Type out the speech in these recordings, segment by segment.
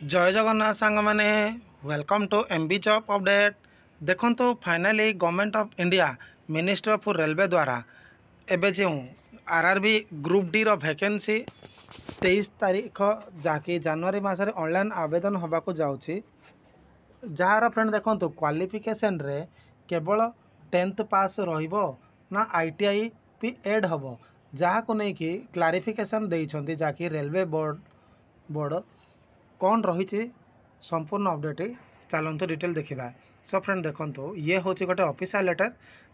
जय जगन्नाथ सांग माने welcome to MB job update. देखो तो finally government of India ministry of railway द्वारा एवं जो आरआरबी ग्रुप डी रो वैकेंसी 23 तारीख जहाँकि जनवरी मसरे ऑनलाइन आवेदन होबाकू जाउछि। जार फ्रेंड देखो तो क्वालिफिकेशन रे केवल 10th पास रहिबो ना आईटीआई भी एड हबो जहाँ को नहीं कि क्लारिफिकेशन देइछन्ति जहाँकि रेलवे बोर्ड कौन रही संपूर्ण अपडेट चलते डिटेल देखा। सो फ्रेंड देखो ये हूँ गोटे ऑफिशियल लेटर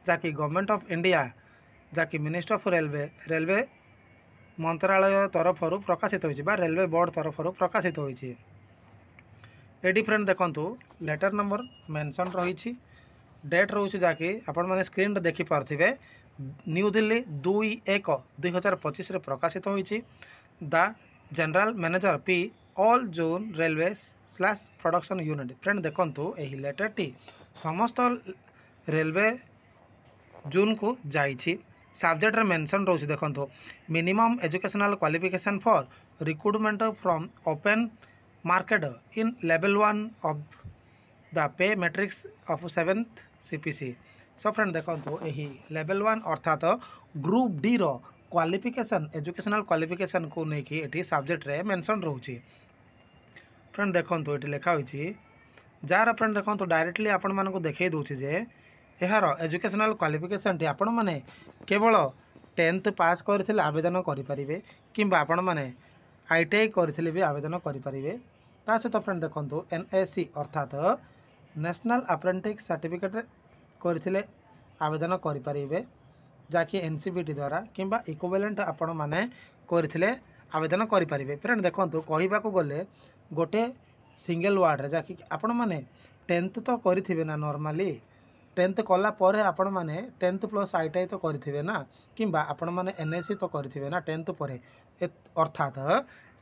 जहाँकि गवर्नमेंट ऑफ इंडिया जहाँकि मिनिस्ट्री ऑफ रेलवे मंत्रालय तरफ प्रकाशित होइछि बा रेलवे बोर्ड तरफ प्रकाशित होइछि। एडी फ्रेंड देखो लेटर नंबर मेंशन रही डेट रोचे जहाँकि आपण मैंने स्क्रीन रे देखि पार्थिबे न्यू दिल्ली 2/1/2025 प्रकाशित होइछि। The general manager P all zone railway / production unit. Friend देखो यही लेटर टी समस्त रेलवे जोन को जाइछि। सब्जेक्ट रे मेंशन रोचे देखो minimum educational qualification for recruitment from open market in level 1 of the pay matrix of 7th CPC। So friend देखो यही लेवल 1 अर्थात ग्रुप डी रो क्वालिफिकेशन एजुकेशनल क्वालिफिकेशन को लेकिन ये सब्जेक्ट रे मेंशन रोचे। फ्रेंड देखो ये लिखा होइछि जार फ्रेंड देखो डायरेक्टली आपण मानको देखै दोछि जे यार एजुकेशनल क्वालिफिकेशन टी आपण माने केवल 10th पास करथिले आवेदन करि परिबे किंबा आपण माने आईटीआई करथिले भी आवेदन करि परिबे। ता सहित फ्रेंड देखो NAC अर्थात नेशनल अप्रेंटिस सर्टिफिकेट करथिले आवेदन करि परिबे जाकि NCBT द्वारा किंबा इक्विवेलेंट आपण माने करथिले आवेदन करि परिबे। फ्रेंड देखो कहबा को गले गोटे सिंगल वार्ड रे जाकि आपण माने 10th तो करिथिबे ना नॉर्मली 10th कला परे आपण माने 10th प्लस आईटीआई तो करिथिबे ना किंबा आपण माने NAC तो करिथिबे ना 10th परे अर्थात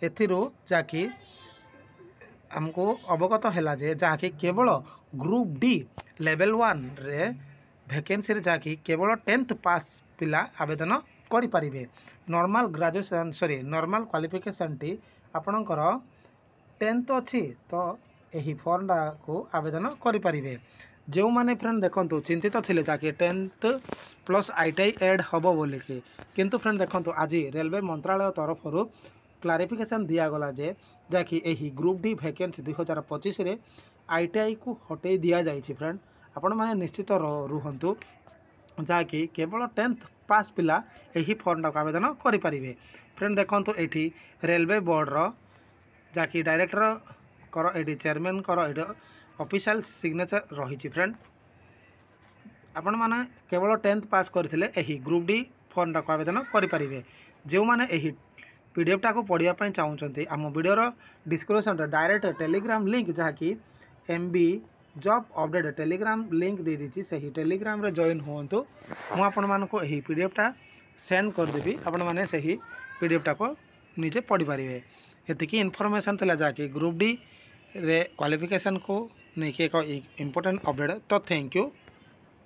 एथिरु जाकि हमको अवगत हैला जे जाकि केवल ग्रुप डी लेवल 1 रे वैकेंसी रे जाकि केवल 10th पास पिला आवेदन करि परिबे। Normal graduation sorry normal qualification टी आपणकर 10th अच्छी तो यही फॉर्म को आवेदन करि परिबे। जो माने फ्रेंड देखो चिंतित थिले जाकि 10th प्लस आईटीआई एड हबो बोली कि किंतु फ्रेंड देखो आज रेलवे मंत्रालय तरफ क्लारिफिकेशन दिया गला जे जाकि यही ग्रुप डी वैकेंसी 2025 रे आईटीआई को हटे दिया जाइछि। फ्रेंड आपण माने निश्चित रुहंतु जाकि केवल 10th पास पिला यही फॉर्म को आवेदन करि परिबे। फ्रेंड देखो एठी रेलवे बोर्ड रो जाकि डायरेक्टर कर एडी चेयरमैन कर एडी ऑफिशियल सिग्नेचर रही। फ्रेंड आपण माने केवल 10th पास करथिले एही ग्रुप डी फॉर्म को आवेदन करि परिबे। जो माने एही पीडीएफ टा को पढ़िया पई चाहउचंती आम वीडियो रो डिस्क्रिप्शन रे डायरेक्ट टेलीग्राम लिंक जहाँकि MB job update Telegram link दे दीची सही टेलीग्राम रे जॉइन होंतु मु आपण मानको एही पीडीएफ टा सेंड कर देबी आपण माने सही पीडीएफ टा को नीचे पढ़ी पारिबे। एतिकी इनफॉरमेशन थला जाकि ग्रुप डी रे क्वालिफिकेशन को नहीं एक इम्पोर्टेंट अपडेट। तो थैंक यू।